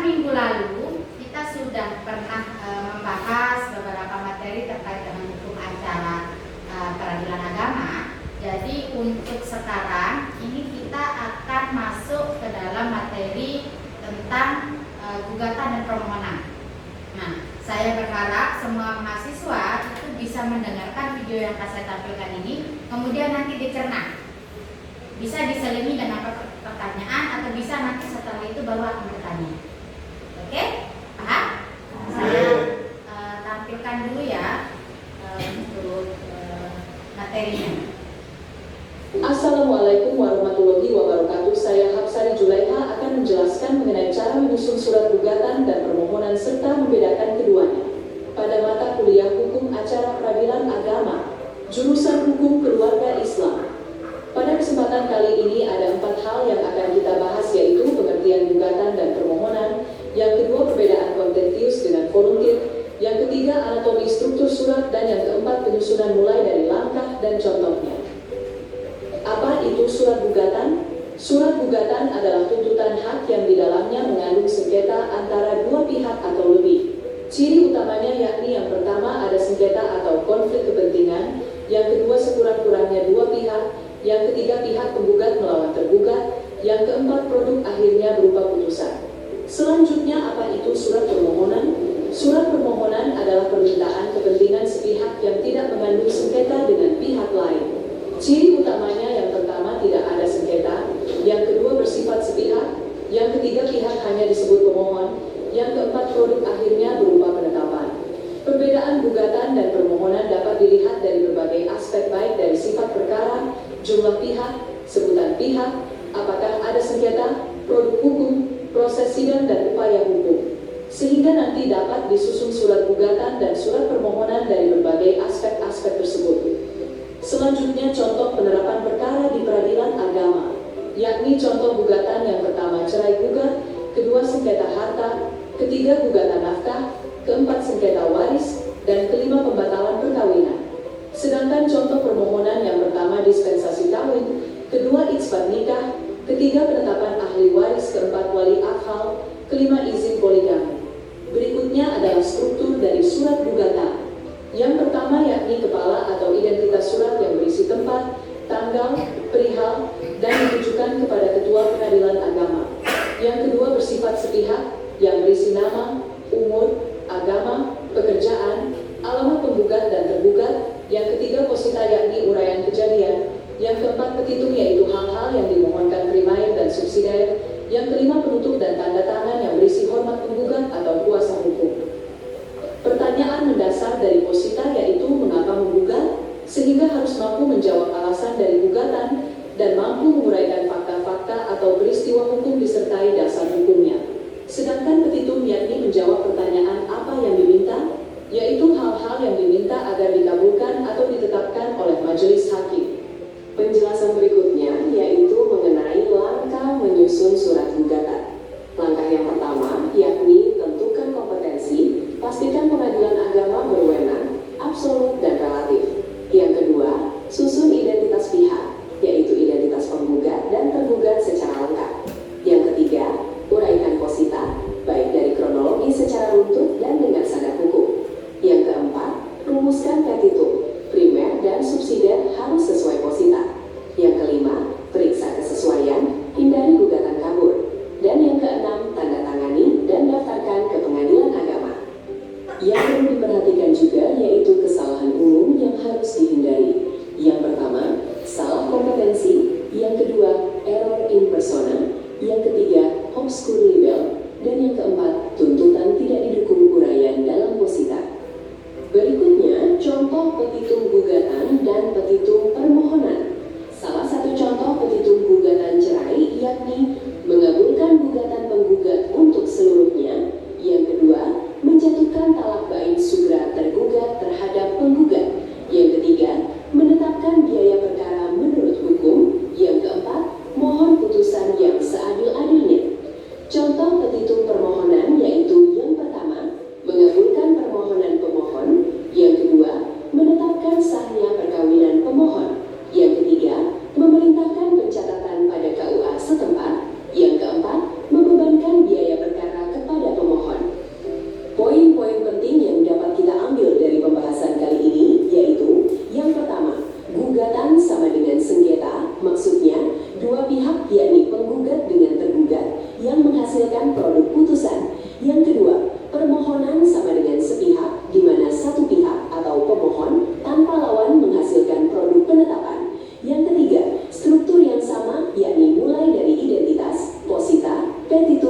Karena minggu lalu kita sudah pernah membahas beberapa materi terkait dengan hukum acara peradilan agama. Jadi untuk sekarang ini kita akan masuk ke dalam materi tentang gugatan dan permohonan. Nah, saya berharap semua mahasiswa itu bisa mendengarkan video yang akan saya tampilkan ini, kemudian nanti dicerna. Bisa diselingi dengan pertanyaan atau bisa nanti setelah itu baru akan bertanya. Oke? Paham? Saya tampilkan dulu ya untuk materinya. Assalamualaikum warahmatullahi wabarakatuh. Saya Hapsari Julaiha akan menjelaskan mengenai cara menyusun surat gugatan dan permohonan serta membedakan keduanya. Pada mata kuliah Hukum Acara Peradilan Agama, jurusan Hukum Keluarga Islam. Pada kesempatan kali ini ada 4 hal yang akan kita bahas, yaitu pengertian gugatan dan permohonan, yang kedua perbedaan kontentius dengan voluntir, yang ketiga anatomi struktur surat, dan yang keempat penyusunan mulai dari langkah dan contohnya. Apa itu surat gugatan? Surat gugatan adalah tuntutan hak yang di dalamnya mengandung sengketa antara dua pihak atau lebih. Ciri utamanya yakni yang pertama ada sengketa atau konflik kepentingan, yang kedua sekurang-kurangnya dua pihak, yang ketiga pihak penggugat melawan tergugat, yang keempat produk akhirnya berupa putusan. Selanjutnya apa itu surat permohonan? Surat permohonan adalah permintaan kepentingan sepihak yang tidak mengandung sengketa dengan pihak lain. Ciri utamanya yang pertama tidak ada sengketa, yang kedua bersifat sepihak, yang ketiga pihak hanya disebut pemohon, yang keempat produk akhirnya berupa penetapan. Perbedaan gugatan dan permohonan dapat dilihat dari berbagai aspek, baik dari sifat perkara, jumlah pihak, sebutan pihak, apakah ada sengketa, produk hukum, proses sidang dan upaya hukum. Sehingga nanti dapat disusun surat gugatan dan surat permohonan dari berbagai aspek-aspek tersebut. Selanjutnya contoh penerapan perkara di peradilan agama, yakni contoh gugatan yang pertama cerai gugat, kedua sengketa harta, ketiga gugatan nafkah, keempat sengketa waris, dan kelima pembatalan perkawinan. Sedangkan contoh permohonan yang pertama dispensasi kawin, kedua itsbat nikah, ketiga penetapan ahli waris, keempat wali akhal, kelima izin poligami. Berikutnya adalah struktur dari surat gugatan. Yang pertama yakni kepala atau identitas surat yang berisi tempat, tanggal, perihal, dan ditujukan kepada ketua pengadilan agama. Yang kedua bersifat sepihak, yang berisi nama, umur, agama, pekerjaan, alamat penggugat dan tergugat. Yang ketiga posita yakni uraian kejadian. Yang keempat petitum yaitu hal-hal yang dimohonkan primair dan subsidiar. Yang kelima penutup dan tanda tangan yang berisi hormat penggugat atau kuasa hukum. Pertanyaan mendasar dari posita yaitu mengapa menggugat, sehingga harus mampu menjawab alasan dari gugatan dan mampu menguraikan fakta-fakta atau peristiwa hukum disertai dasar hukumnya. Sedangkan petitum yakni menjawab pertanyaan apa yang diminta, yaitu hal-hal yang diminta agar dikabulkan atau ditetapkan oleh majelis hakim. Penjelasan berikutnya yaitu mengenai langkah menyusun surat gugatan. Langkah yang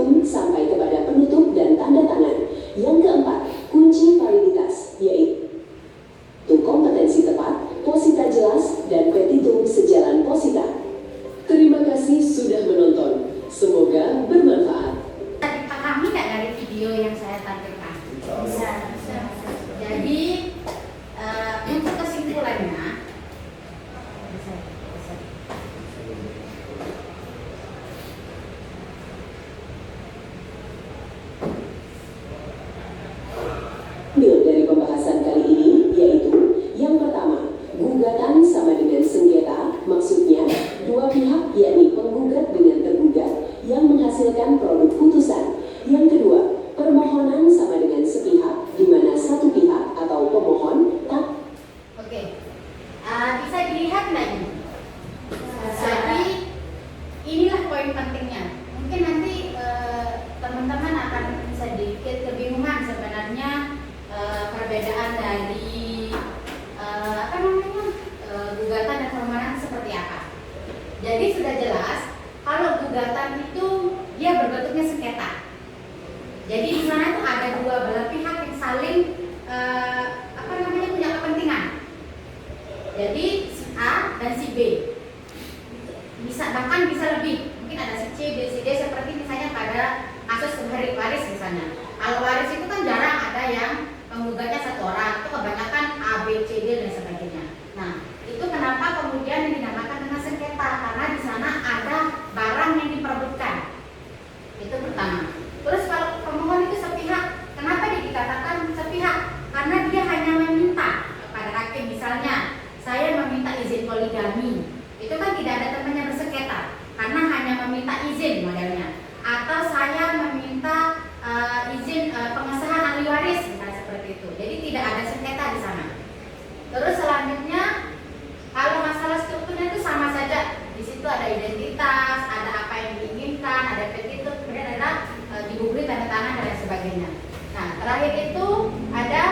petitum sampai kepada penutup dan tanda tangan. Yang keempat, kunci validitas, yaitu kompetensi tepat, posita jelas, dan petitum sejalan posita. Terima kasih sudah menonton. Semoga bermanfaat. Dipahami nggak dari video yang saya tampilkan? Bisa. Jadi untuk kesimpulannya, Ambil dari pembahasan kali ini, yaitu yang pertama, gugatan sama dengan sengketa, maksudnya dua pihak yakni penggugat dengan tergugat yang menghasilkan produk putusan. Yang kedua, permohonan sama dengan sepihak, di mana satu pihak atau pemohon tak. oke, bisa dilihat nggak ini? Jadi inilah poin pentingnya. Mungkin nanti teman-teman akan sedikit kebingungan sebenarnya perbedaan dari gugatan dan permohonan seperti apa. Jadi sudah jelas kalau gugatan itu dia berbentuknya sengketa. Jadi di sana tuh ada dua belah pihak yang saling punya kepentingan. Jadi si A dan si B. Bahkan bisa lebih. Mungkin ada si C, B, si D seperti misalnya pada kasus waris misalnya. Kalau waris itu kan jarang ada yang penggugatnya satu orang, itu kebanyakan A, B, C, D dan sebagainya. Nah, itu kenapa kemudian yang dinamakan dengan sengketa, karena di sana ada barang yang diperebutkan. Itu pertama. Terus kalau pemohon itu sepihak, kenapa dia dikatakan sepihak? Karena dia hanya meminta kepada hakim, misalnya saya meminta izin poligami, itu kan tidak ada temannya bersengketa, karena hanya meminta izin modelnya. Atau saya meminta izin pengesahan ahli waris, misalnya seperti itu. Jadi tidak ada sengketa di sana. Terus selanjutnya, kalau masalah strukturnya itu sama saja. Di situ ada identitas, ada apa yang diinginkan, ada petitum, kemudian ada dibukti tanda tangan dan lain sebagainya. Nah, terakhir itu ada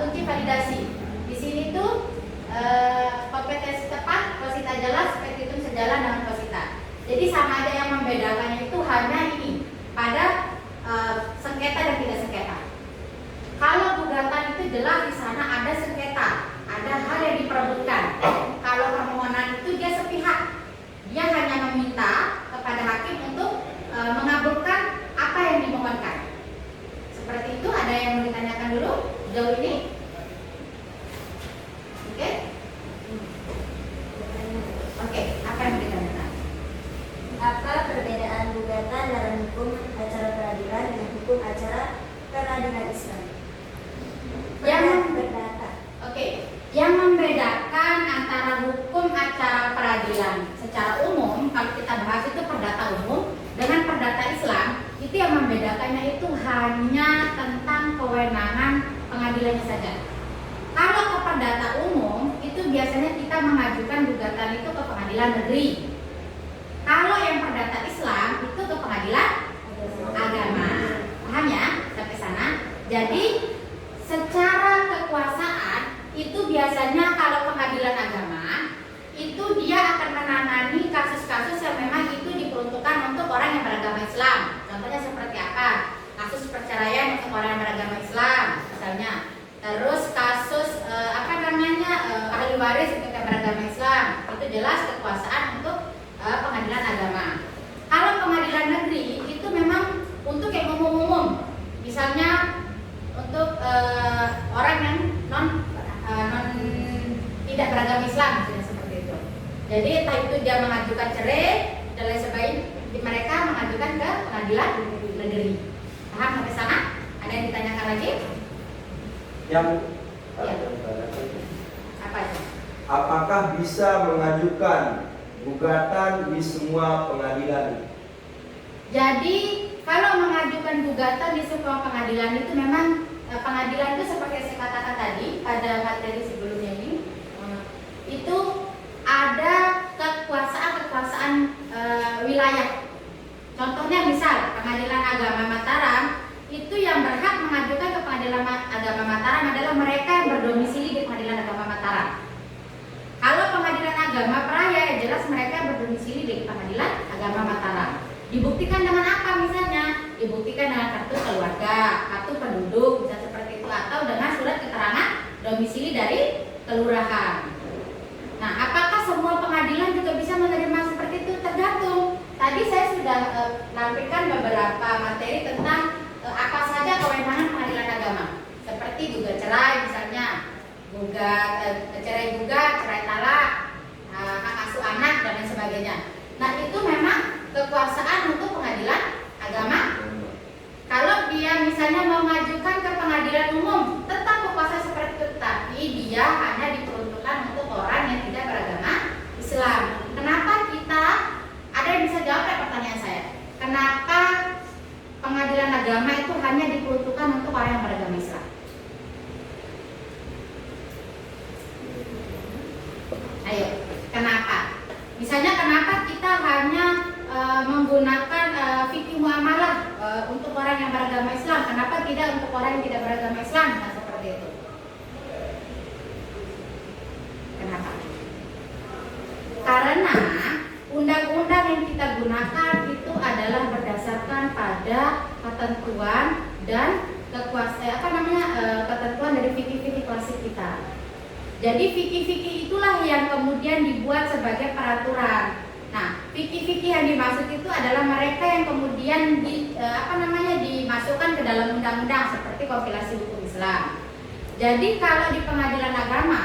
kunci validasi. Di sini tuh kompetensi tepat, posita jelas, petitum sejalan dengan posita. Jadi sama aja, yang membedakannya itu hanya ini pada sengketa dan tidak sengketa. Kalau gugatan itu jelas di sana ada sengketa, ada hal yang diperebutkan. Kalau permohonan itu dia sepihak, dia hanya meminta kepada hakim untuk mengabulkan apa yang dimohonkan. Seperti itu. Ada yang mau ditanyakan dulu sejauh ini? Oke, apa yang mau ditanyakan? Apa perbedaan gugatan dalam hukum acara peradilan dengan hukum acara peradilan Islam? Yang Perdata. Oke, yang membedakan antara hukum acara peradilan secara umum, kalau kita bahas itu perdata umum dengan perdata Islam, itu yang membedakannya itu hanya tentang kewenangan pengadilannya saja. Kalau ke perdata umum, itu biasanya kita mengajukan gugatan itu ke pengadilan negeri. Kalau yang perdata Islam itu ke pengadilan agama. Paham ya sampai sana? Jadi secara kekuasaan itu biasanya kalau pengadilan agama itu dia akan menangani kasus-kasus yang memang itu diperuntukkan untuk orang yang beragama Islam. Contohnya seperti apa? Kasus perceraian untuk orang yang beragama Islam misalnya. Terus kasus ahli waris untuk yang beragama Islam. Itu jelas kekuasaan untuk pengadilan agama. Kalau pengadilan negeri itu memang untuk yang umum-umum. Misalnya untuk orang yang tidak beragama Islam, misalnya seperti itu. Jadi entah itu dia mengajukan cerai dan lain sebagainya, mereka mengajukan ke pengadilan negeri. Paham sampai sana? Ada yang ditanyakan lagi? Yang Ya. Apa itu? apakah bisa mengajukan gugatan di semua pengadilan? Jadi kalau mengajukan gugatan di semua pengadilan itu memang pengadilan itu seperti yang saya katakan tadi pada materi sebelumnya ini, itu ada kekuasaan wilayah. Contohnya misal pengadilan agama Mataram itu yang berhak mengajukan ke pengadilan agama Mataram adalah mereka yang berdomisili di pengadilan agama Mataram. Kalau pengadilan agama Praia ya jelas mereka berdomisili di pengadilan agama Mataram. Dibuktikan dengan apa misalnya? dibuktikan dengan kartu keluarga, kartu penduduk, bisa seperti itu, atau dengan surat keterangan domisili dari kelurahan. Nah, apakah semua pengadilan juga bisa menerima seperti itu? Tergantung. Tadi saya sudah lampirkan beberapa materi tentang apa saja kewenangan pengadilan agama, seperti gugat cerai misalnya, cerai gugat, cerai talak, hak asuh anak dan lain sebagainya. Nah, itu memang kekuasaan untuk pengadilan agama. Kalau dia misalnya mau mengajukan ke pengadilan umum, tetap berkuasa seperti itu, tapi dia hanya diperuntukkan untuk orang yang tidak beragama Islam. Kenapa kita, ada yang bisa jawab ya pertanyaan saya? Kenapa pengadilan agama itu hanya diperuntukkan untuk orang yang beragama Islam? Ayo, kenapa? Misalnya kenapa kita hanya menggunakan fikih muamalah untuk orang yang beragama Islam? Kenapa tidak untuk orang yang tidak beragama Islam? Nah, seperti itu. Kenapa? Karena undang-undang yang kita gunakan itu adalah berdasarkan pada ketentuan dan ketentuan dari fikih-fikih klasik kita. Jadi fikih-fikih itulah yang kemudian dibuat sebagai peraturan. Nah, fikih-fikih yang dimaksud itu adalah mereka yang kemudian dimasukkan ke dalam undang-undang seperti kompilasi hukum Islam. Jadi kalau di pengadilan agama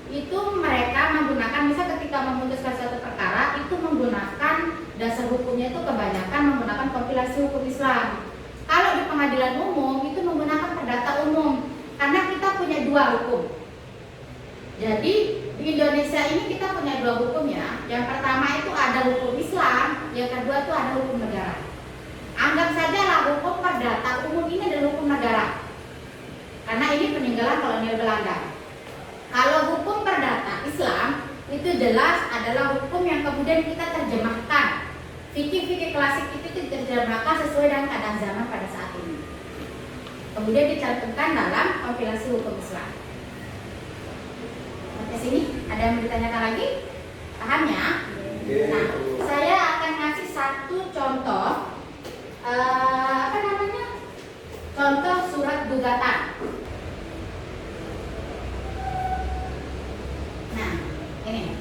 itu mereka menggunakan, misal ketika memutuskan suatu perkara itu menggunakan dasar hukumnya itu kebanyakan menggunakan kompilasi hukum Islam. Kalau di pengadilan umum itu menggunakan perdata umum, karena kita punya dua hukum. Jadi di Indonesia ini kita punya dua hukum ya. Yang pertama itu ada hukum Islam, yang kedua itu ada hukum negara. Anggap saja lah hukum perdata umum ini adalah hukum negara, karena ini peninggalan kolonial Belanda. Kalau hukum perdata Islam itu jelas adalah hukum yang kemudian kita terjemahkan. Fikih-fikih klasik itu diterjemahkan sesuai dengan keadaan zaman pada saat ini. Kemudian dicantumkan dalam kompilasi hukum Islam. Sampai sini ada yang mau ditanyakan lagi? Paham ya? Nah, saya akan ngasih satu contoh contoh surat gugatan. Nah, ini.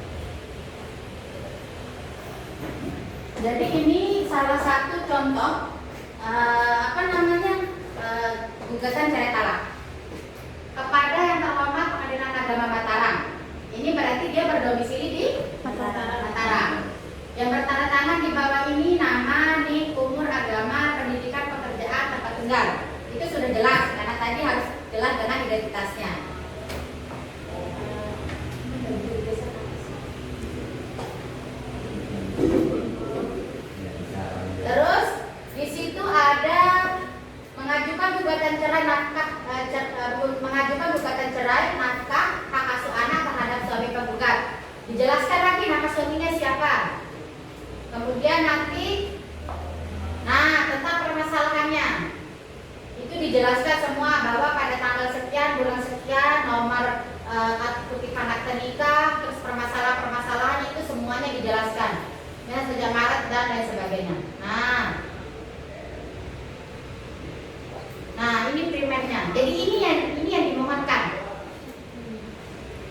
Jadi ini salah satu contoh gugatan cerai talak kepada yang terhormat Pengadilan Agama Mataram. Ini berarti dia berdomisili di Mataram. Yang bertanda tangan di bawah ini nama, nik, umur, agama, pendidikan, pekerjaan, tempat tinggal. Itu sudah jelas karena tadi harus jelas dengan identitasnya. Terus di situ ada mengajukan gugatan cerai nafkah hak asuh anak terhadap suami penggugat. Dijelaskan lagi nama suaminya siapa. Kemudian nanti tentang permasalahannya itu dijelaskan semua bahwa pada tanggal sekian bulan sekian nomor kutipan akte nikah, terus permasalahan itu semuanya dijelaskan. Ya, sejak Maret dan lain sebagainya. Nah, ini primernya. Jadi ini yang dimohonkan.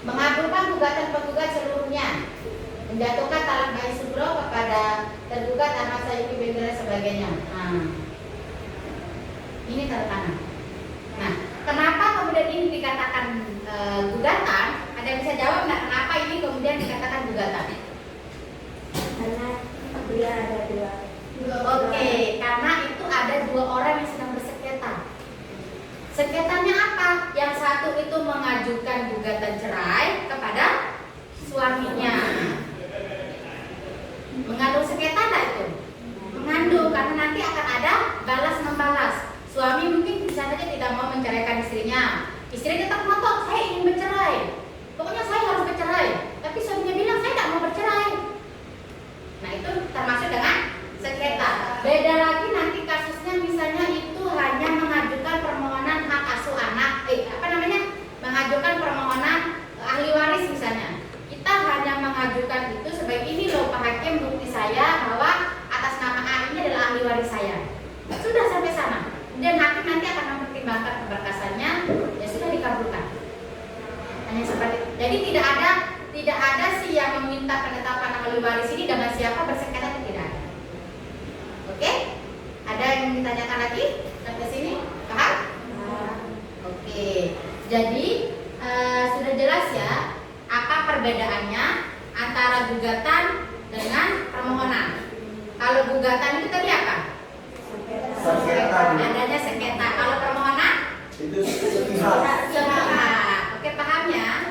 Mengabulkan gugatan penggugat seluruhnya, menjatuhkan talak bayi sugro kepada tergugat Ahmad Sayyidi bin dan sebagainya. Ini tanda tangan. Nah, kenapa kemudian ini dikatakan gugatan? Ada yang bisa jawab nggak? Kenapa ini kemudian dikatakan gugatan? Karena dia ada dua. Oke, karena itu ada dua orang yang sedang bersengketa. Sengketanya apa? Yang satu itu mengajukan gugatan cerai kepada suaminya. Mengandung sengketa enggak itu? Mengandung, karena nanti akan ada balas membalas. Suami mungkin bisa saja tidak mau menceraikan istrinya. Istri tetap ngotot, saya ingin bercerai. Pokoknya saya harus bercerai. Tapi suaminya bilang saya tidak mau bercerai. Nah, itu termasuk dengan sengketa. Beda lagi nanti kasusnya misalnya itu hanya mengajukan permohonan hak asuh anak, mengajukan permohonan ahli waris misalnya. Kita hanya mengajukan itu sebagai ini loh Pak Hakim, bukti saya bahwa atas nama A ini adalah ahli waris saya. tidak ada sih yang meminta penetapan ahli waris ini dengan siapa bersengketa itu tidak ada. Oke? Ada yang ditanyakan lagi sampai sini? Paham? Oke. Jadi sudah jelas ya apa perbedaannya antara gugatan dengan permohonan. Kalau gugatan itu tadi apa? Sengketa. Adanya sengketa. Kalau permohonan? Itu sepihak. Sepihak. Oke, paham ya?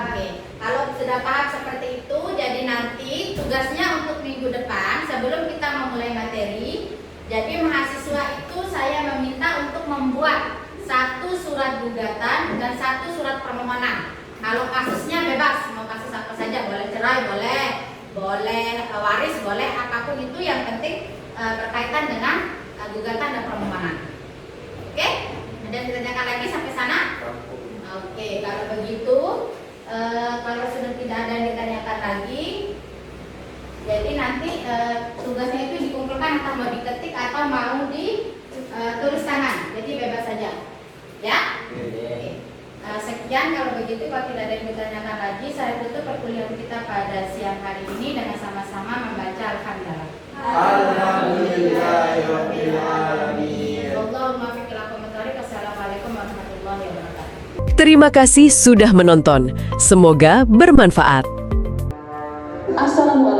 Oke. Kalau sudah paham seperti itu, jadi nanti tugasnya untuk minggu depan sebelum kita memulai materi. Jadi mahasiswa itu saya meminta untuk membuat 1 surat gugatan dan 1 surat permohonan. Kalau kasusnya bebas, mau kasus apa saja, boleh cerai, boleh waris, boleh apapun itu, yang penting berkaitan dengan gugatan dan permohonan. Oke? Ada yang ditanyakan lagi sampai sana? Oke, kalau begitu, kalau sudah tidak ada yang ditanyakan lagi, jadi nanti tugasnya itu dikumpulkan entah mau diketik atau mau ditulis tangan, jadi bebas saja, ya. Oke. Sekian kalau begitu, kalau tidak ada yang ditanyakan lagi, saya tutup perkuliahan kita pada siang hari ini dengan sama-sama membaca Alhamdulillah. Alhamdulillahirabbil alamin. Allahumma fiqh lakum wa Assalamualaikum warahmatullahi wabarakatuh. Terima kasih sudah menonton. Semoga bermanfaat. Assalamualaikum